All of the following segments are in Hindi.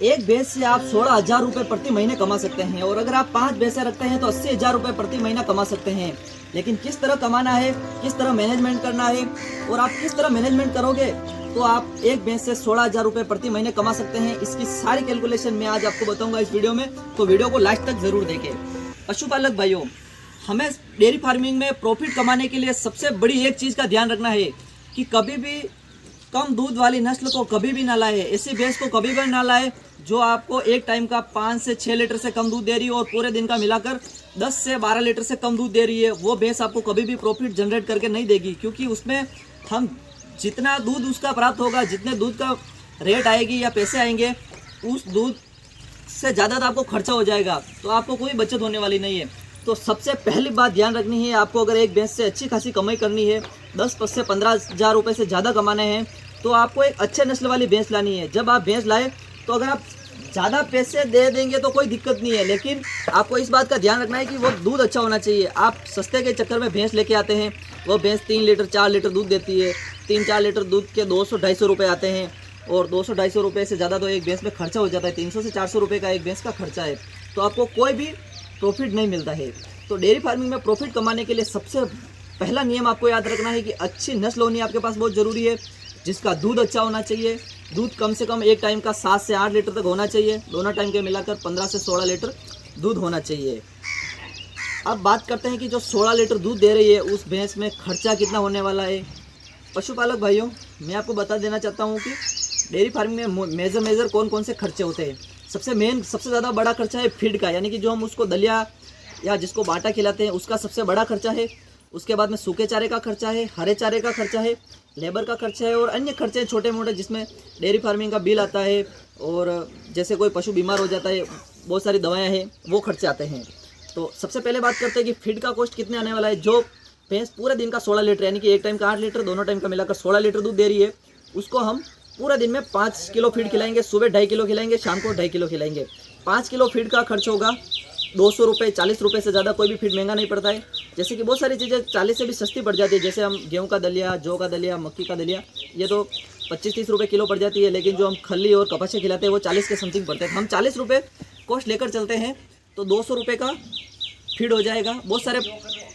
एक भैंस से आप 16,000 रुपये प्रति महीने कमा सकते हैं, और अगर आप 5 भैंसें रखते हैं तो 80,000 रुपये प्रति महीना कमा सकते हैं। लेकिन किस तरह कमाना है, किस तरह मैनेजमेंट करना है, और आप किस तरह मैनेजमेंट करोगे तो आप एक भैंस से 16,000 रुपये प्रति महीने कमा सकते हैं। इसकी सारी कैलकुलेशन मैं आज आपको बताऊंगा इस वीडियो में, तो वीडियो को लास्ट तक जरूर देखें। पशुपालक भाइयों, हमें डेयरी फार्मिंग में प्रॉफिट कमाने के लिए सबसे बड़ी एक चीज़ का ध्यान रखना है कि कभी भी कम दूध वाली नस्ल को कभी भी ना लाए, ऐसी भैंस को कभी भी ना लाए जो आपको एक टाइम का 5 से 6 लीटर से कम दूध दे रही है और पूरे दिन का मिलाकर 10 से 12 लीटर से कम दूध दे रही है। वो भैंस आपको कभी भी प्रॉफिट जनरेट करके नहीं देगी, क्योंकि उसमें हम जितना दूध उसका प्राप्त होगा, जितने दूध का रेट आएगी या पैसे आएंगे, उस दूध से ज़्यादा तो आपको खर्चा हो जाएगा, तो आपको कोई बचत होने वाली नहीं है। तो सबसे पहली बात ध्यान रखनी है, आपको अगर एक भैंस से अच्छी खासी कमाई करनी है, 10 से 15,000 रुपये से ज़्यादा कमाने हैं, तो आपको एक अच्छे नस्ल वाली भैंस लानी है। जब आप भैंस लाए तो अगर आप ज़्यादा पैसे दे देंगे तो कोई दिक्कत नहीं है, लेकिन आपको इस बात का ध्यान रखना है कि वो दूध अच्छा होना चाहिए। आप सस्ते के चक्कर में भैंस लेके आते हैं, वो भैंस 3 लीटर 4 लीटर दूध देती है, 3-4 लीटर दूध के 200-250 रुपये आते हैं, और 200-250 रुपये से ज़्यादा तो एक भैंस में खर्चा हो जाता है। 300 से 400 रुपये का एक भैंस का खर्चा है, तो आपको कोई भी प्रॉफिट नहीं मिलता है। तो डेयरी फार्मिंग में प्रॉफिट कमाने के लिए सबसे पहला नियम आपको याद रखना है कि अच्छी नस्ल होनी आपके पास बहुत ज़रूरी है, जिसका दूध अच्छा होना चाहिए। दूध कम से कम एक टाइम का 7 से 8 लीटर तक होना चाहिए, दोनों टाइम के मिलाकर 15 से 16 लीटर दूध होना चाहिए। अब बात करते हैं कि जो 16 लीटर दूध दे रही है उस भैंस में खर्चा कितना होने वाला है। पशुपालक भाइयों, मैं आपको बता देना चाहता हूँ कि डेयरी फार्मिंग में मेजर कौन कौन से खर्चे होते हैं। सबसे ज़्यादा बड़ा खर्चा है फीड का, यानी कि जो हम उसको दलिया या जिसको बाटा खिलाते हैं उसका सबसे बड़ा खर्चा है। उसके बाद में सूखे चारे का खर्चा है, हरे चारे का खर्चा है, लेबर का खर्चा है, और अन्य खर्चे छोटे मोटे जिसमें डेयरी फार्मिंग का बिल आता है, और जैसे कोई पशु बीमार हो जाता है, बहुत सारी दवाएं हैं, वो खर्चे आते हैं। तो सबसे पहले बात करते हैं कि फीड का कॉस्ट कितने आने वाला है। जो भैंस पूरे दिन का 16 लीटर, यानी कि एक टाइम का 8 लीटर, दोनों टाइम का मिलाकर 16 लीटर दूध दे रही है, उसको हम पूरे दिन में 5 किलो फीड खिलाएंगे। सुबह 2.5 किलो खिलाएंगे, शाम को 2.5 किलो खिलाएंगे। 5 किलो फीड का खर्च होगा 200 रुपये। 40 रुपये से ज़्यादा कोई भी फीड महंगा नहीं पड़ता है। जैसे कि बहुत सारी चीज़ें 40 से भी सस्ती पड़ जाती है, जैसे हम गेहूं का दलिया, जौ का दलिया, मक्की का दलिया, ये तो 25-30 रुपये किलो पड़ जाती है, लेकिन जो हम खल्ली और कपासे खिलाते हैं वो 40 के समथिंग पड़ते हैं। हम 40 रुपये कॉस्ट लेकर चलते हैं, तो 200 रुपये का फीड हो जाएगा। बहुत सारे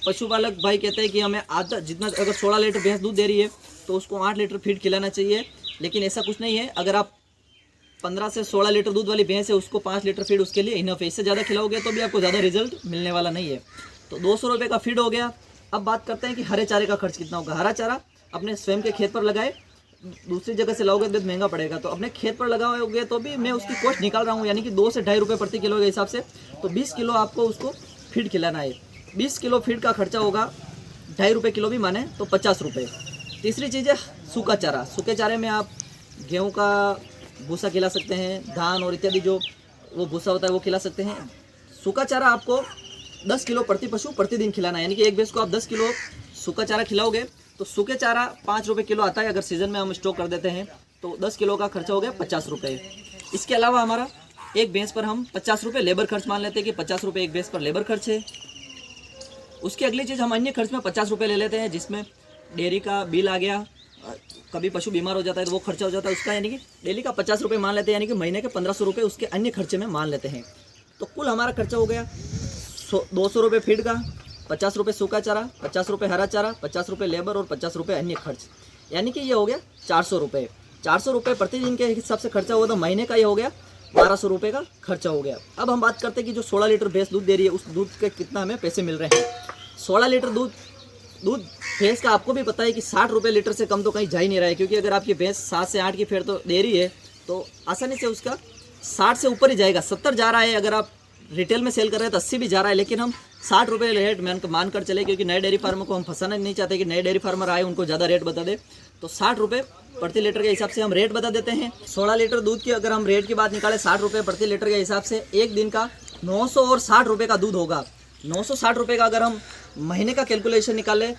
पशुपालक भाई कहते हैं कि हमें आधा जितना, अगर 16 लीटर भैंस दूध दे रही है तो उसको 8 लीटर फीड खिलाना चाहिए, लेकिन ऐसा कुछ नहीं है। अगर आप 15 से 16 लीटर दूध वाली भैंस है, उसको 5 लीटर फीड उसके लिए इनफ है। इससे ज़्यादा खिलाओगे तो भी आपको ज़्यादा रिजल्ट मिलने वाला नहीं है। तो 200 रुपये का फीड हो गया। अब बात करते हैं कि हरे चारे का खर्च कितना होगा। हरा चारा अपने स्वयं के खेत पर लगाए, दूसरी जगह से लाओगे तो महंगा पड़ेगा, तो अपने खेत पर लगाओगे तो भी मैं उसकी कॉस्ट निकाल रहा हूँ, यानी कि 2 से 2.5 रुपये प्रति किलो के हिसाब से, तो 20 किलो आपको उसको फीड खिलाना है। 20 किलो फीड का खर्चा होगा 2.5 रुपये किलो भी माने तो 50 रुपये। तीसरी चीज़ है सूखा चारा। सूखे चारे में आप गेहूँ का भूसा खिला सकते हैं, धान और इत्यादि जो वो भूसा होता है वो खिला सकते हैं। सूखा चारा आपको 10 किलो प्रति पशु प्रतिदिन खिलाना है, यानी कि एक भैंस को आप 10 किलो सूखा चारा खिलाओगे तो सूखे चारा 5 रुपये किलो आता है। अगर सीज़न में हम स्टॉक कर देते हैं तो 10 किलो का खर्चा हो गया 50 रुपये। इसके अलावा हमारा एक भैंस पर हम 50 रुपये लेबर खर्च मान लेते हैं कि 50 रुपये एक भैंस पर लेबर खर्च है। उसकी अगली चीज़ हम अन्य खर्च में 50 रुपये ले लेते हैं, जिसमें डेयरी का बिल आ गया, कभी पशु बीमार हो जाता है तो वो खर्चा हो जाता है उसका, यानी कि डेली का 50 रुपये मान लेते हैं, यानी कि महीने के 1500 रुपये उसके अन्य खर्चे में मान लेते हैं। तो कुल हमारा खर्चा हो गया 200 रुपये फीड का, 50 रुपये सूखा चारा, 50 रुपये हरा चारा, 50 रुपये लेबर और 50 रुपये अन्य खर्च, यानी कि ये हो गया 400 रुपये। 400 रुपये प्रतिदिन के हिसाब से खर्चा हुआ, तो महीने का ये हो गया 1200 रुपये का खर्चा हो गया। अब हम बात करते हैं कि जो 16 लीटर भैंस दूध दे रही है उस दूध के कितना हमें पैसे मिल रहे हैं। 16 लीटर दूध भैंस का आपको भी पता है कि 60 रुपये लीटर से कम तो कहीं जा ही नहीं रहा है, क्योंकि अगर आपकी भैंस 7 से 8 की फेर तो दे रही है तो आसानी से उसका 60 से ऊपर ही जाएगा। 70 जा रहा है, अगर आप रिटेल में सेल कर रहे हैं तो 80 भी जा रहा है, लेकिन हम 60 रुपये रेट मान कर चले, क्योंकि नए डेयरी फार्मर को हम फंसाना नहीं चाहते कि नए डेयरी फार्मर आए उनको ज़्यादा रेट बता दे। तो 60 रुपये प्रति लीटर के हिसाब से हम रेट बता देते हैं। 16 लीटर दूध की अगर हम रेट की बात निकालें 60 रुपये प्रति लीटर के हिसाब से, एक दिन का 960 रुपये का दूध होगा। 960 रुपये का अगर हम महीने का कैलकुलेशन निकालें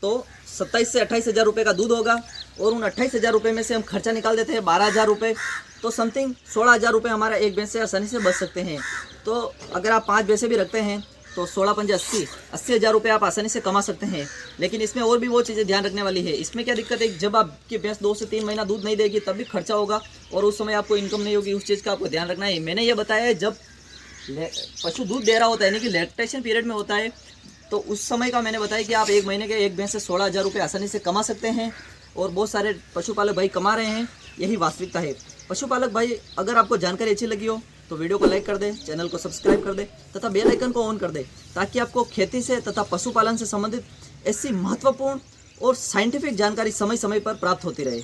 तो 27 से 28 हज़ार रुपये का दूध होगा, और उन 28 हज़ार रुपये में से हम खर्चा निकाल देते हैं 12,000 रुपये, तो समथिंग 16,000 रुपये हमारा एक भैंस से आसानी से बच सकते हैं। तो अगर आप 5 भैंसें भी रखते हैं तो 16 पंजे 80 हज़ार रुपये आप आसानी से कमा सकते हैं। लेकिन इसमें और भी वो चीज़ें ध्यान रखने वाली है। इसमें क्या दिक्कत है, जब आपकी भैंस 2 से 3 महीना दूध नहीं देगी तब भी खर्चा होगा और उस समय आपको इनकम नहीं होगी। उस चीज़ का आपको ध्यान रखना है। मैंने ये बताया है, जब पशु दूध दे रहा होता है यानी कि लैक्टेशन पीरियड में होता है, तो उस समय का मैंने बताया कि आप एक महीने के एक भैंस से 16 हज़ार रुपये आसानी से कमा सकते हैं और बहुत सारे पशुपालक भाई कमा रहे हैं। यही वास्तविकता है। पशुपालक भाई, अगर आपको जानकारी अच्छी लगी हो तो वीडियो को लाइक कर दे, चैनल को सब्सक्राइब कर दे तथा बेल आइकन को ऑन कर दे, ताकि आपको खेती से तथा पशुपालन से संबंधित ऐसी महत्वपूर्ण और साइंटिफिक जानकारी समय समय पर प्राप्त होती रहे।